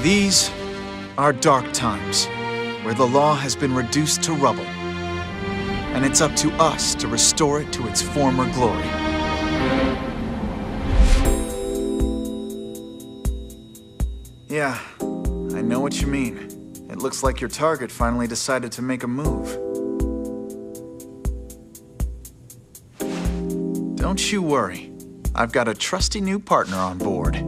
These are dark times, where the law has been reduced to rubble, and it's up to us to restore it to its former glory. Yeah, I know what you mean. It looks like your target finally decided to make a move. Don't you worry. I've got a trusty new partner on board.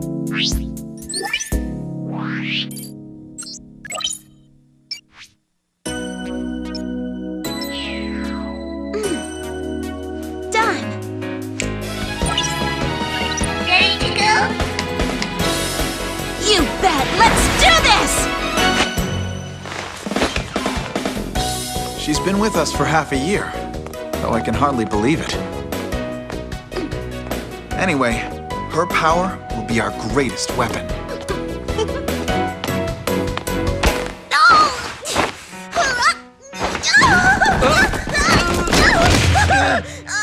Done! Ready to go? You bet! Let's do this! She's been with us for half a year, though I can hardly believe it. Anyway, her power will be our greatest weapon.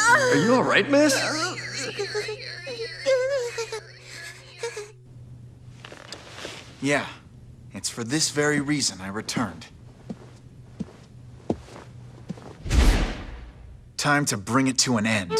Are you all right, miss? Yeah, it's for this very reason I returned. Time to bring it to an end.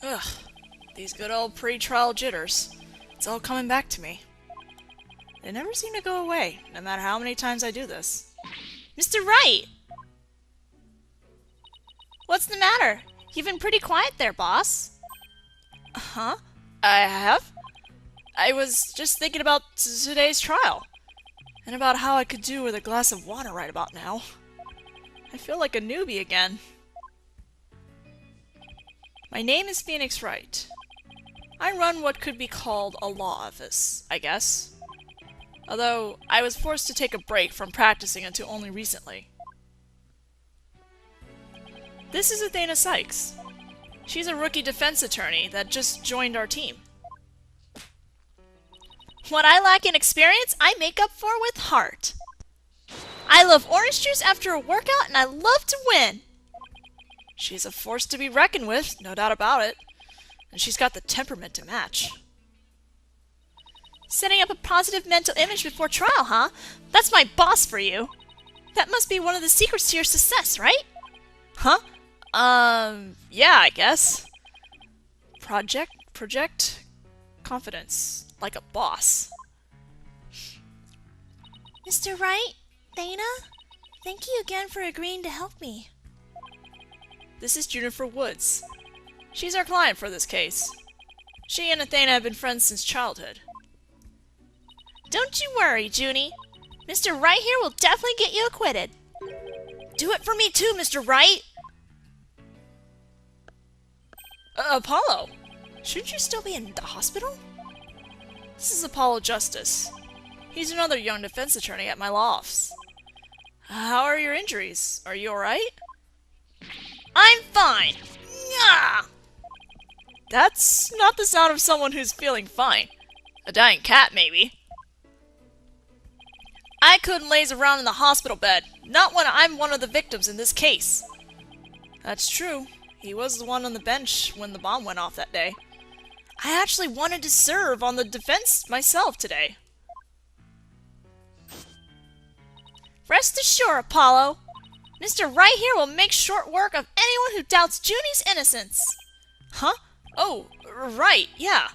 Ugh, these good old pre-trial jitters. It's all coming back to me. They never seem to go away, no matter how many times I do this. Mr. Wright! What's the matter? You've been pretty quiet there, boss. Huh? I have? I was just thinking about today's trial. And about how I could do with a glass of water right about now. I feel like a newbie again. My name is Phoenix Wright. I run what could be called a law office, I guess. Although, I was forced to take a break from practicing until only recently. This is Athena Sykes. She's a rookie defense attorney that just joined our team. What I lack in experience, I make up for with heart. I love orange juice after a workout, and I love to win. She's a force to be reckoned with, no doubt about it. And she's got the temperament to match. Setting up a positive mental image before trial, huh? That's my boss for you. That must be one of the secrets to your success, right? Huh? Yeah, I guess. Project confidence, like a boss. Mr. Wright, Thana, thank you again for agreeing to help me. This is Jennifer Woods. She's our client for this case. She and Athena have been friends since childhood. Don't you worry, Junie. Mr. Wright here will definitely get you acquitted. Do it for me too, Mr. Wright! Apollo! Shouldn't you still be in the hospital? This is Apollo Justice. He's another young defense attorney at my law office. How are your injuries? Are you alright? I'm fine. Nyah! That's not the sound of someone who's feeling fine. A dying cat, maybe. I couldn't laze around in the hospital bed, not when I'm one of the victims in this case. That's true. He was the one on the bench when the bomb went off that day. I actually wanted to serve on the defense myself today. Rest assured, Apollo. Mr. Wright here will make short work of anyone who doubts Junie's innocence. Huh? Oh, right, yeah.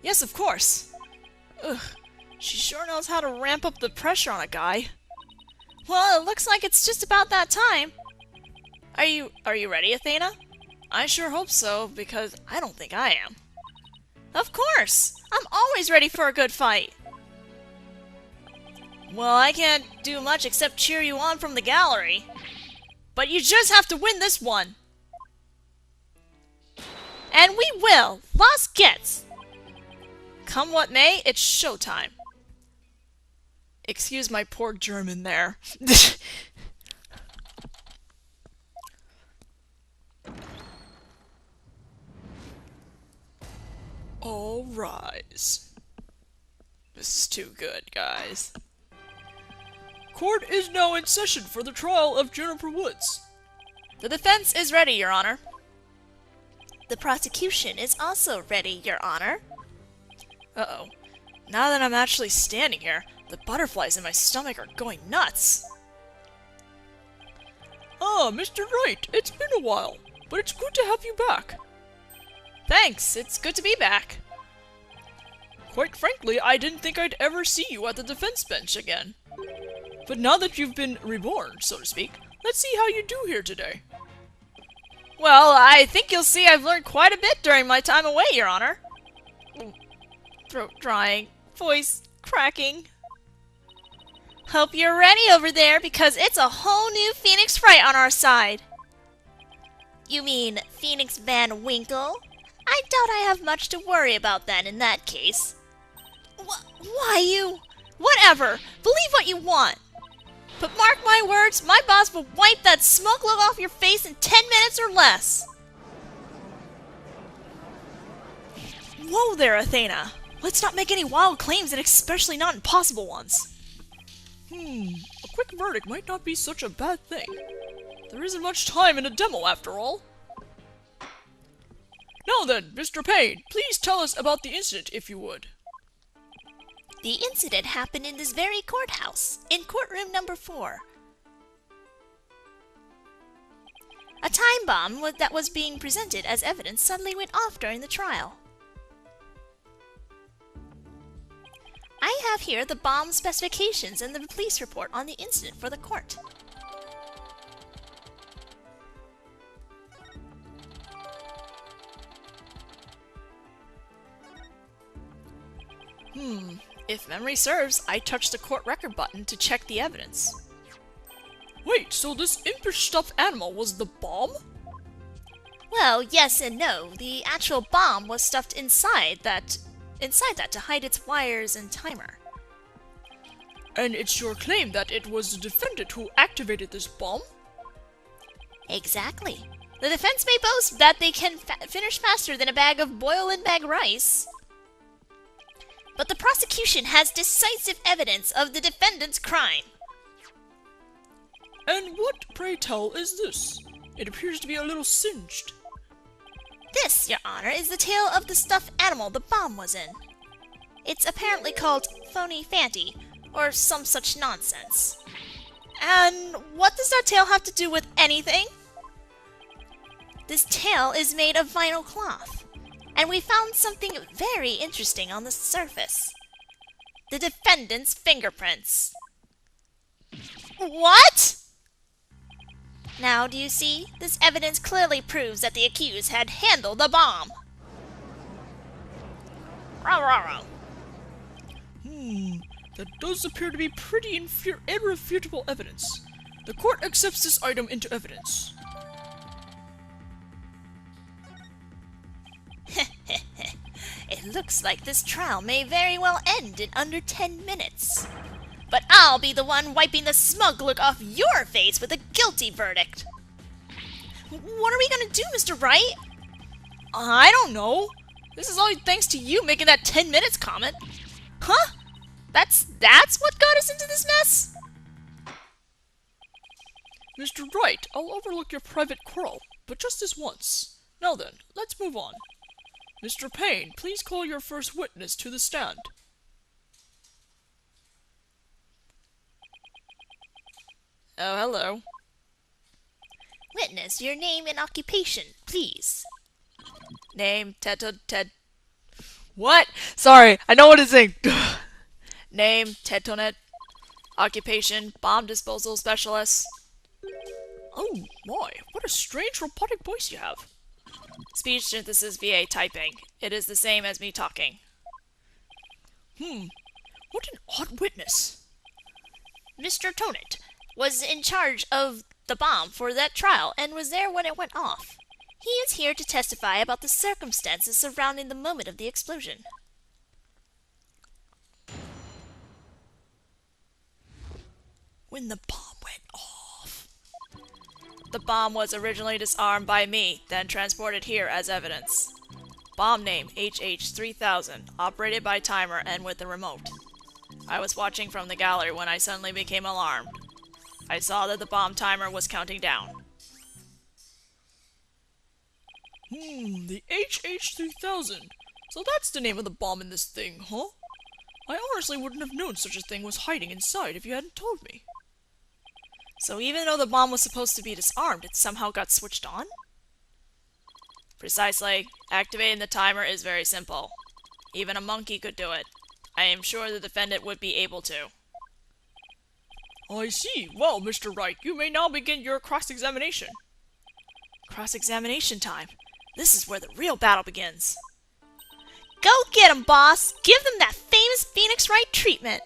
Yes, of course. Ugh, she sure knows how to ramp up the pressure on a guy. Well, it looks like it's just about that time. Are you ready, Athena? I sure hope so, because I don't think I am. Of course! I'm always ready for a good fight. Well, I can't do much except cheer you on from the gallery. But you just have to win this one! And we will! Los gets! Come what may, it's showtime. Excuse my poor German there. All rise. This is too good, guys. Court is now in session for the trial of Jennifer Woods. The defense is ready, Your Honor. The prosecution is also ready, Your Honor. Uh-oh. Now that I'm actually standing here, the butterflies in my stomach are going nuts. Ah, Mr. Wright, it's been a while, but it's good to have you back. Thanks, it's good to be back. Quite frankly, I didn't think I'd ever see you at the defense bench again. But now that you've been reborn, so to speak, let's see how you do here today. Well, I think you'll see I've learned quite a bit during my time away, Your Honor. Throat drying, voice cracking. Hope you're ready over there, because it's a whole new Phoenix Wright on our side. You mean Phoenix Van Winkle? I doubt I have much to worry about then in that case. Why you... Whatever! Believe what you want! But mark my words, my boss will wipe that smoke look off your face in 10 minutes or less! Whoa there, Athena! Let's not make any wild claims, and especially not impossible ones. A quick verdict might not be such a bad thing. There isn't much time in a demo, after all. Now then, Mr. Payne, please tell us about the incident, if you would. The incident happened in this very courthouse, in courtroom number 4. A time bomb that was being presented as evidence suddenly went off during the trial. I have here the bomb specifications and the police report on the incident for the court. If memory serves, I touched the court record button to check the evidence. Wait, so this impish stuffed animal was the bomb? Well, yes and no. The actual bomb was stuffed inside that to hide its wires and timer. And it's your claim that it was the defendant who activated this bomb? Exactly. The defense may boast that they can finish faster than a bag of boil-in-bag rice. But the prosecution has decisive evidence of the defendant's crime. And what, pray tell, is this? It appears to be a little singed. This, Your Honor, is the tail of the stuffed animal the bomb was in. It's apparently called Phony Fanty, or some such nonsense. And what does that tail have to do with anything? This tail is made of vinyl cloth, and we found something very interesting on the surface. The defendant's fingerprints. What? Now, do you see? This evidence clearly proves that the accused had handled the bomb. Row, row, row. That does appear to be pretty irrefutable evidence. The court accepts this item into evidence. It Looks like this trial may very well end in under 10 minutes. But I'll be the one wiping the smug look off your face with a guilty verdict. What are we gonna do, Mr. Wright? I don't know. This is all thanks to you making that 10 minutes comment. Huh? That's what got us into this mess? Mr. Wright, I'll overlook your private quarrel, but just this once. Now then, let's move on. Mr. Payne, please call your first witness to the stand. Oh, hello. Witness, your name and occupation, please. Name, Ted. What? Sorry, I know what it's saying. Name, Ted Tonet. Occupation, bomb disposal specialist. Oh my, what a strange robotic voice you have. Speech synthesis via typing. It is the same as me talking. What an odd witness. Mr. Tonet was in charge of the bomb for that trial and was there when it went off. He is here to testify about the circumstances surrounding the moment of the explosion. When the bomb went off. The bomb was originally disarmed by me, then transported here as evidence. Bomb name HH3000, operated by timer and with a remote. I was watching from the gallery when I suddenly became alarmed. I saw that the bomb timer was counting down. The HH3000. So that's the name of the bomb in this thing, huh? I honestly wouldn't have known such a thing was hiding inside if you hadn't told me. So even though the bomb was supposed to be disarmed, it somehow got switched on? Precisely. Activating the timer is very simple. Even a monkey could do it. I am sure the defendant would be able to. I see. Well, Mr. Wright, you may now begin your cross-examination. Cross-examination time. This is where the real battle begins. Go get 'em, boss! Give them that famous Phoenix Wright treatment!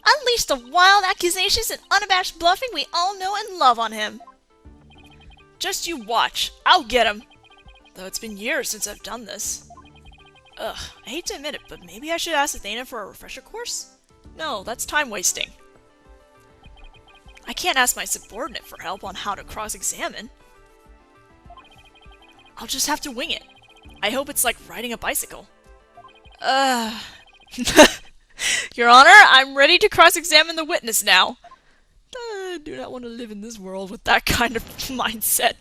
Unleash the wild accusations and unabashed bluffing we all know and love on him! Just you watch. I'll get him! Though it's been years since I've done this. Ugh, I hate to admit it, but maybe I should ask Athena for a refresher course? No, that's time wasting. I can't ask my subordinate for help on how to cross-examine. I'll just have to wing it. I hope it's like riding a bicycle. Your Honor, I'm ready to cross-examine the witness now. I do not want to live in this world with that kind of mindset.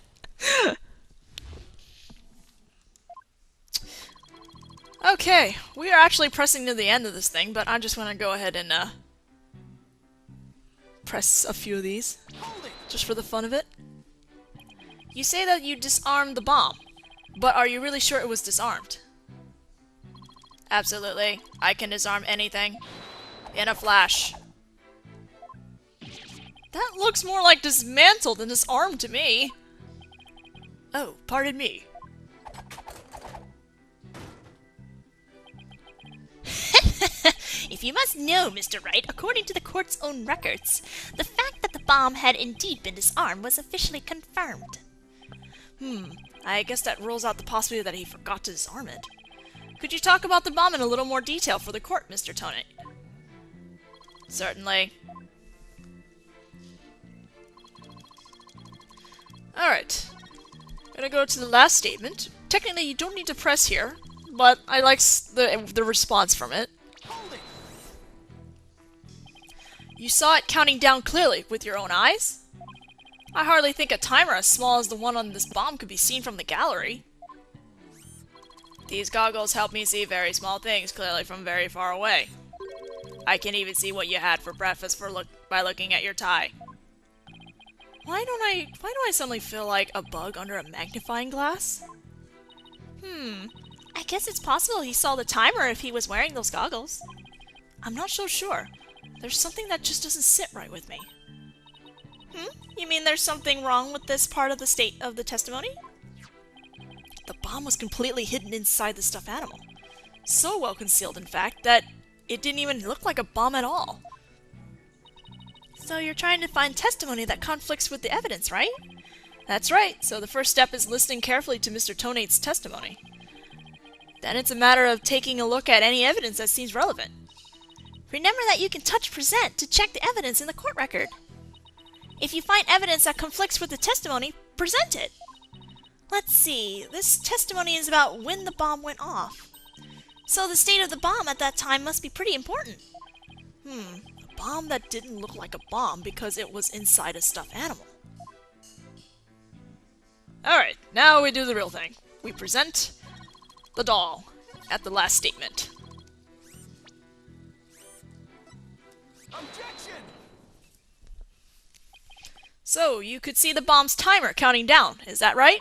Okay, we are actually pressing to the end of this thing, but I just want to go ahead and press a few of these, just for the fun of it. You say that you disarmed the bomb, but are you really sure it was disarmed? Absolutely. I can disarm anything. In a flash. That looks more like dismantled than disarmed to me. Oh, pardon me. If you must know, Mr. Wright, according to the court's own records, the fact that the bomb had indeed been disarmed was officially confirmed. I guess that rules out the possibility that he forgot to disarm it. Could you talk about the bomb in a little more detail for the court, Mr. Tonet? Certainly. Alright. Gonna go to the last statement. Technically, you don't need to press here, but I like the response from it. You saw it counting down clearly with your own eyes? I hardly think a timer as small as the one on this bomb could be seen from the gallery. These goggles help me see very small things clearly from very far away. I can even see what you had for breakfast by looking at your tie. Why do I suddenly feel like a bug under a magnifying glass? I guess it's possible he saw the timer if he was wearing those goggles. I'm not so sure. There's something that just doesn't sit right with me. You mean there's something wrong with this part of the state of the testimony? The bomb was completely hidden inside the stuffed animal. So well concealed, in fact, that it didn't even look like a bomb at all. So you're trying to find testimony that conflicts with the evidence, right? That's right. So the first step is listening carefully to Mr. Tonet's testimony. Then it's a matter of taking a look at any evidence that seems relevant. Remember that you can touch present to check the evidence in the court record. If you find evidence that conflicts with the testimony, present it. Let's see, this testimony is about when the bomb went off. So the state of the bomb at that time must be pretty important. A bomb that didn't look like a bomb because it was inside a stuffed animal. Alright, now we do the real thing. We present the doll at the last statement. Objection! So, you could see the bomb's timer counting down, is that right?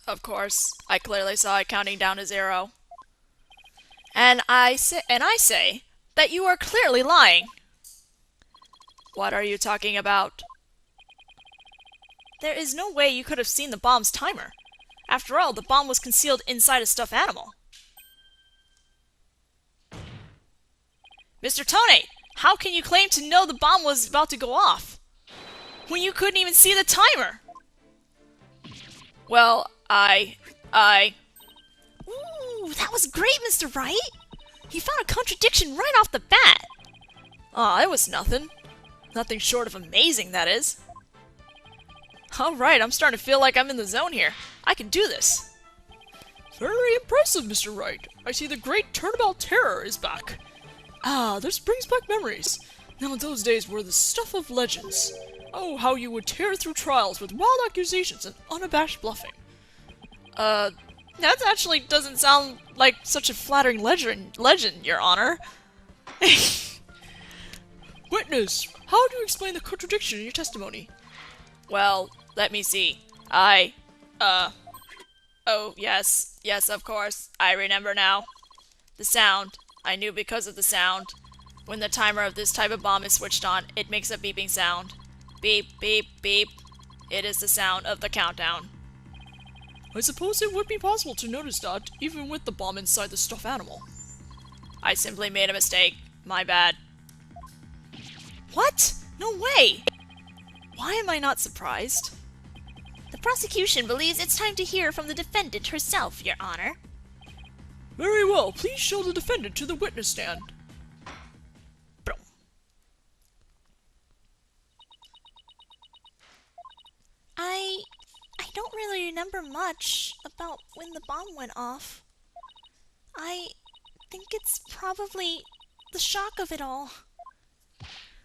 Of course, I clearly saw it counting down to 0. And I say that you are clearly lying. What are you talking about? There is no way you could have seen the bomb's timer. After all, the bomb was concealed inside a stuffed animal. Mr. Tone, how can you claim to know the bomb was about to go off when you couldn't even see the timer? Well, Ooh, that was great, Mr. Wright! You found a contradiction right off the bat! It was nothing. Nothing short of amazing, that is. Alright, I'm starting to feel like I'm in the zone here. I can do this. Very impressive, Mr. Wright. I see the great turnabout terror is back. This brings back memories. Now those days were the stuff of legends. Oh, how you would tear through trials with wild accusations and unabashed bluffing. That actually doesn't sound like such a flattering legend, Your Honor. Witness, how do you explain the contradiction in your testimony? Well, let me see. Oh, yes, of course, I remember now. The sound. I knew because of the sound. When the timer of this type of bomb is switched on, it makes a beeping sound. Beep, beep, beep. It is the sound of the countdown. I suppose it would be possible to notice that, even with the bomb inside the stuffed animal. I simply made a mistake. My bad. What? No way! Why am I not surprised? The prosecution believes it's time to hear from the defendant herself, Your Honor. Very well, please show the defendant to the witness stand. I don't really remember much about when the bomb went off. I think it's probably the shock of it all.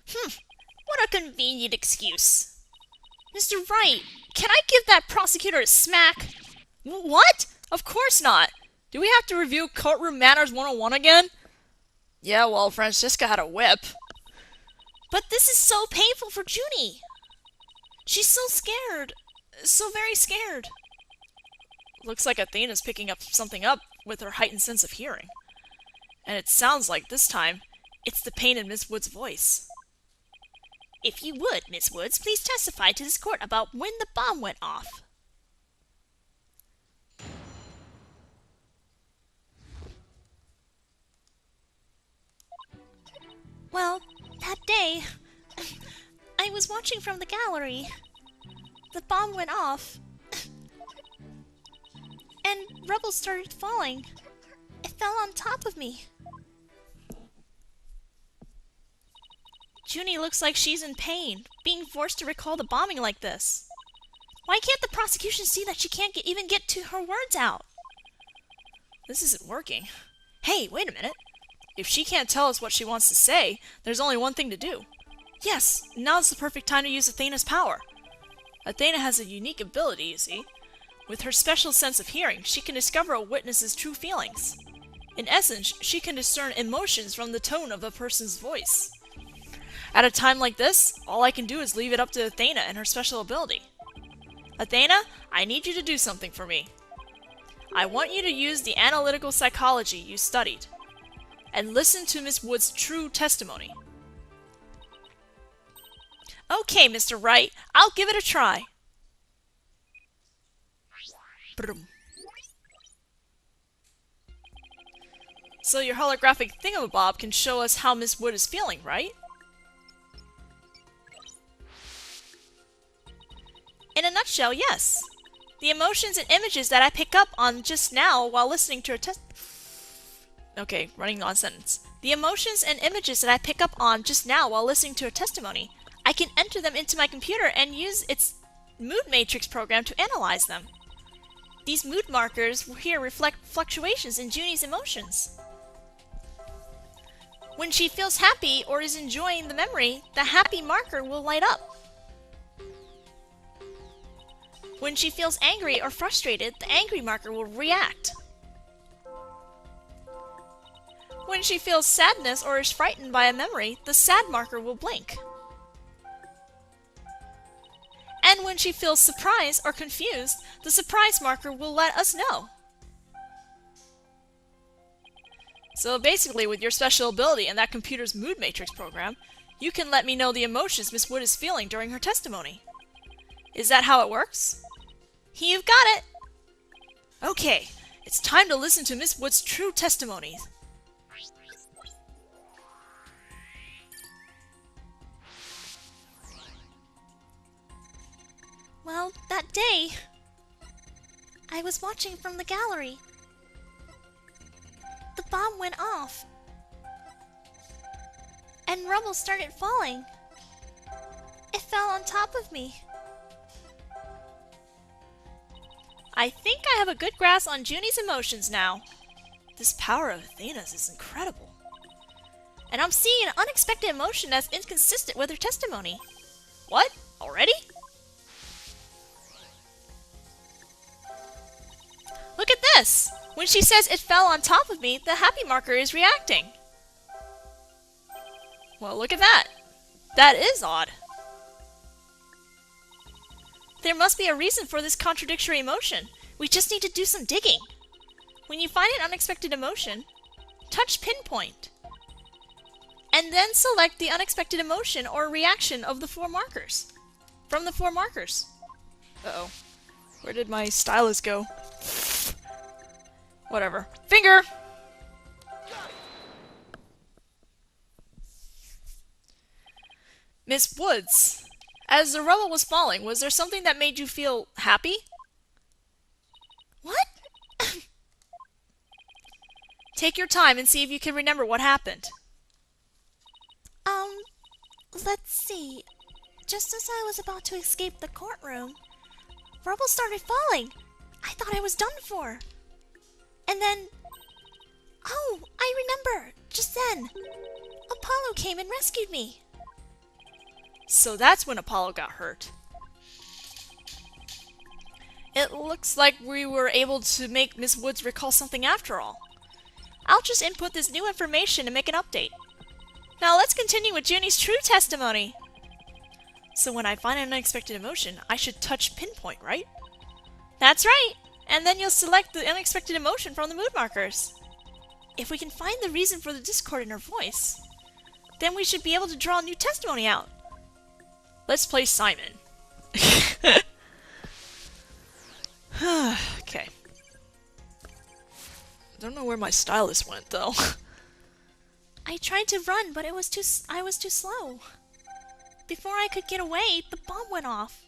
What a convenient excuse. Mr. Wright, can I give that prosecutor a smack? What? Of course not! Do we have to review Courtroom Manners 101 again? Yeah, well, Francesca had a whip. But this is so painful for Junie. She's so scared. So very scared. Looks like Athena's picking up something up with her heightened sense of hearing. And it sounds like, this time, it's the pain in Miss Wood's voice. If you would, Miss Woods, please testify to this court about when the bomb went off. Well, that day, I was watching from the gallery. The bomb went off, and rubble started falling. It fell on top of me. Junie looks like she's in pain, being forced to recall the bombing like this. Why can't the prosecution see that she can't even get to her words out? This isn't working. Hey, wait a minute. If she can't tell us what she wants to say, there's only one thing to do. Yes, now's the perfect time to use Athena's power. Athena has a unique ability, you see. With her special sense of hearing, she can discover a witness's true feelings. In essence, she can discern emotions from the tone of a person's voice. At a time like this, all I can do is leave it up to Athena and her special ability. Athena, I need you to do something for me. I want you to use the analytical psychology you studied, and listen to Miss Wood's true testimony. Okay, Mr. Wright, I'll give it a try. So your holographic thingamabob can show us how Miss Wood is feeling, right? In a nutshell, yes. The emotions and images that I pick up on just now while listening to a Okay, running on sentence. The emotions and images that I pick up on just now while listening to a testimony, I can enter them into my computer and use its mood matrix program to analyze them. These mood markers here reflect fluctuations in Junie's emotions. When she feels happy or is enjoying the memory, the happy marker will light up. When she feels angry or frustrated, the angry marker will react. When she feels sadness or is frightened by a memory, the sad marker will blink. And when she feels surprised or confused, the surprise marker will let us know. So basically, with your special ability and that computer's mood matrix program, you can let me know the emotions Miss Wood is feeling during her testimony. Is that how it works? You've got it! Okay, it's time to listen to Miss Wood's true testimony. Well, that day, I was watching from the gallery. The bomb went off, and rubble started falling. It fell on top of me. I think I have a good grasp on Junie's emotions now. This power of Athena's is incredible. And I'm seeing an unexpected emotion that's inconsistent with her testimony. What? Already? Look at this! When she says it fell on top of me, the happy marker is reacting. Well, look at that. That is odd. There must be a reason for this contradictory emotion. We just need to do some digging. When you find an unexpected emotion, touch pinpoint. And then select the unexpected emotion or reaction of the 4 markers. From the 4 markers. Uh-oh. Where did my stylus go? Whatever. Finger! Miss Woods, as the rubble was falling, was there something that made you feel happy? What? Take your time and see if you can remember what happened. Let's see. Just as I was about to escape the courtroom, rubble started falling. I thought I was done for. And then... Oh, I remember! Just then, Apollo came and rescued me. So that's when Apollo got hurt. It looks like we were able to make Miss Woods recall something after all. I'll just input this new information and make an update. Now let's continue with Junie's true testimony. So when I find an unexpected emotion, I should touch pinpoint, right? That's right! And then you'll select the unexpected emotion from the mood markers. If we can find the reason for the discord in her voice, then we should be able to draw a new testimony out. Let's play Simon. Okay. Don't know where my stylus went, though. I tried to run, but I was too slow. Before I could get away, the bomb went off.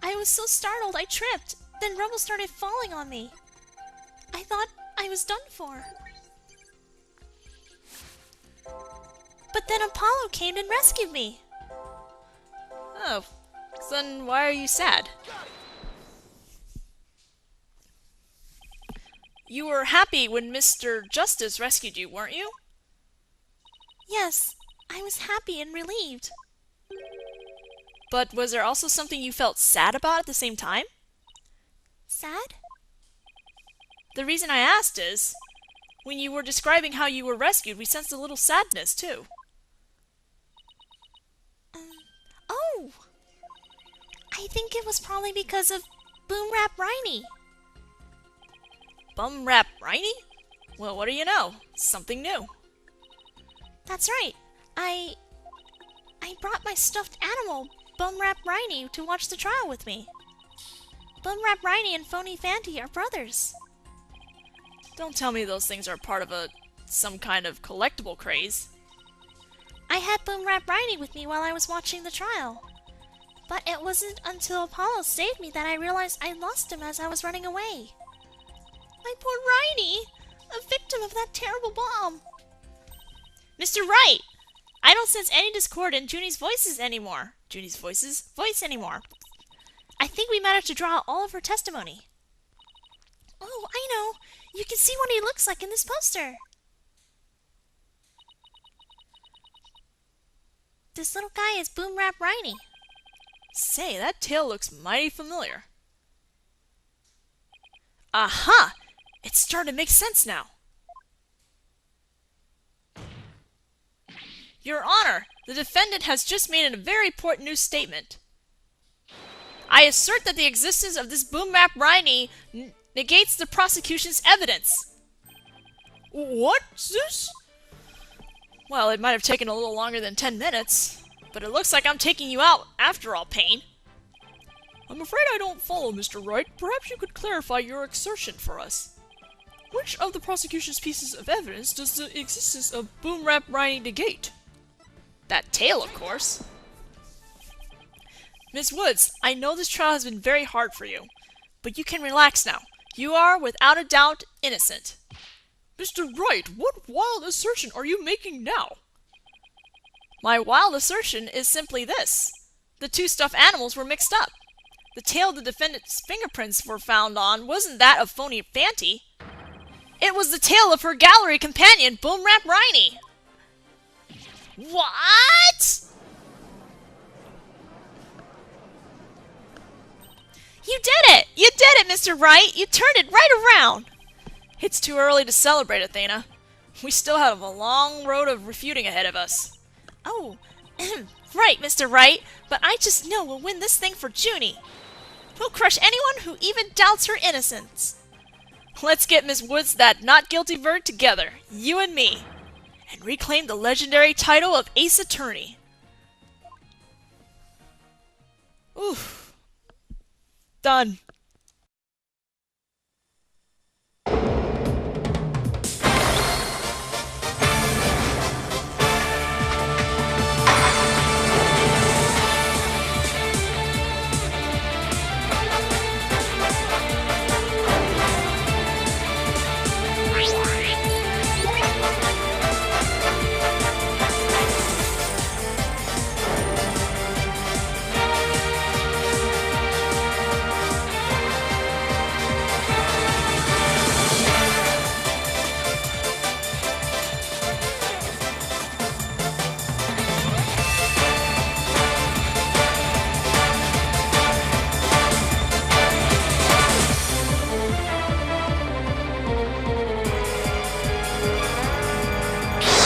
I was so startled I tripped. Then rubble started falling on me. I thought I was done for. But then Apollo came and rescued me. Oh, so then why are you sad? You were happy when Mr. Justice rescued you, weren't you? Yes, I was happy and relieved. But was there also something you felt sad about at the same time? Sad? The reason I asked is, when you were describing how you were rescued, we sensed a little sadness, too. Oh! I think it was probably because of Boom Rap Riney. Bum Rap Riney? Well, what do you know? Something new. That's right. I brought my stuffed animal, Bum Rap Riney, to watch the trial with me. Bum Rap Riney and Phony Fanty are brothers. Don't tell me those things are part of some kind of collectible craze. I had Boom Rap Riney with me while I was watching the trial. But it wasn't until Apollo saved me that I realized I lost him as I was running away. My poor Riney, a victim of that terrible bomb. Mr. Wright! I don't sense any discord in Junie's voices anymore. Voice anymore. I think we might have to draw out all of her testimony. Oh, I know. You can see what he looks like in this poster. This little guy is Boom Rap Riney. Say, that tail looks mighty familiar. Aha! It's starting to make sense now. Your Honor, the defendant has just made a very important new statement. I assert that the existence of this Boom Rap Riney negates the prosecution's evidence. What's this? Well, it might have taken a little longer than 10 minutes, but it looks like I'm taking you out after all, Payne. I'm afraid I don't follow, Mr. Wright. Perhaps you could clarify your assertion for us. Which of the prosecution's pieces of evidence does the existence of Boom Rap Riney negate? That tail, of course. Miss Woods, I know this trial has been very hard for you, but you can relax now. You are, without a doubt, innocent. Mr. Wright, what wild assertion are you making now? My wild assertion is simply this. The two stuffed animals were mixed up. The tail the defendant's fingerprints were found on wasn't that of Phony Fanty. It was the tail of her gallery companion, Boom Rap Riney. What? You did it! You did it, Mr. Wright! You turned it right around! It's too early to celebrate, Athena. We still have a long road of refuting ahead of us. Oh, right, Mr. Wright, but I just know we'll win this thing for Junie. We'll crush anyone who even doubts her innocence. Let's get Miss Woods that not guilty verdict together, you and me, and reclaim the legendary title of Ace Attorney. Oof. Done.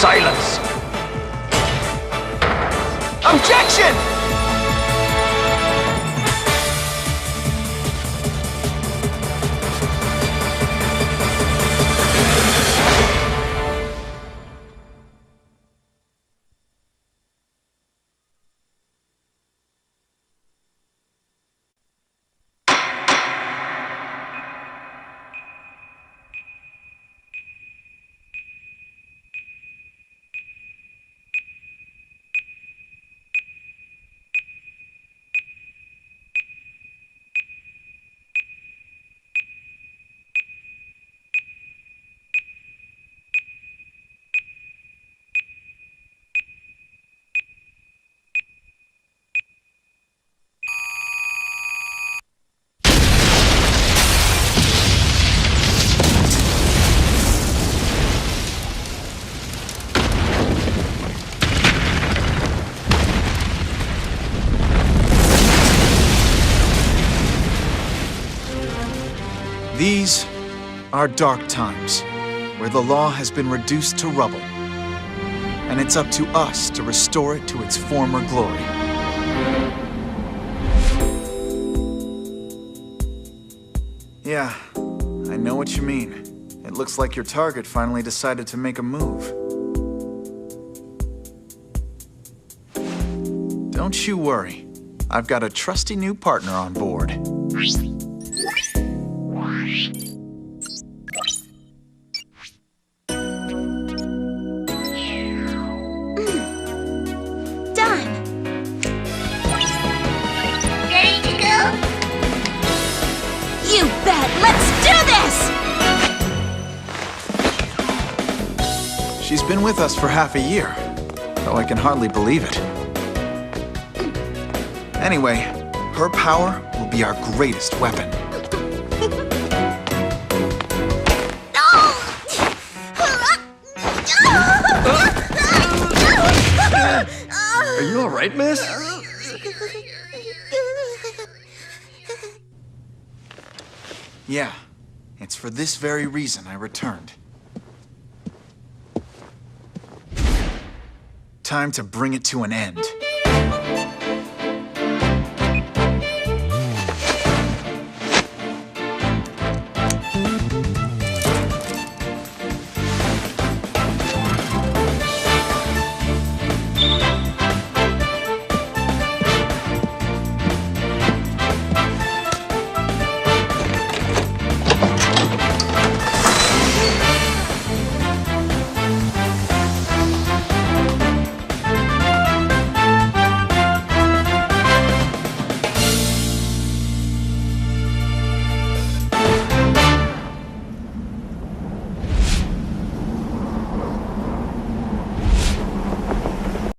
Silence! Objection! These are dark times, where the law has been reduced to rubble, and it's up to us to restore it to its former glory. Yeah, I know what you mean. It looks like your target finally decided to make a move. Don't you worry. I've got a trusty new partner on board. Done! She's been with us for half a year, though I can hardly believe it. Anyway, her power will be our greatest weapon. Are you alright, miss? Yeah, it's for this very reason I returned. Time to bring it to an end.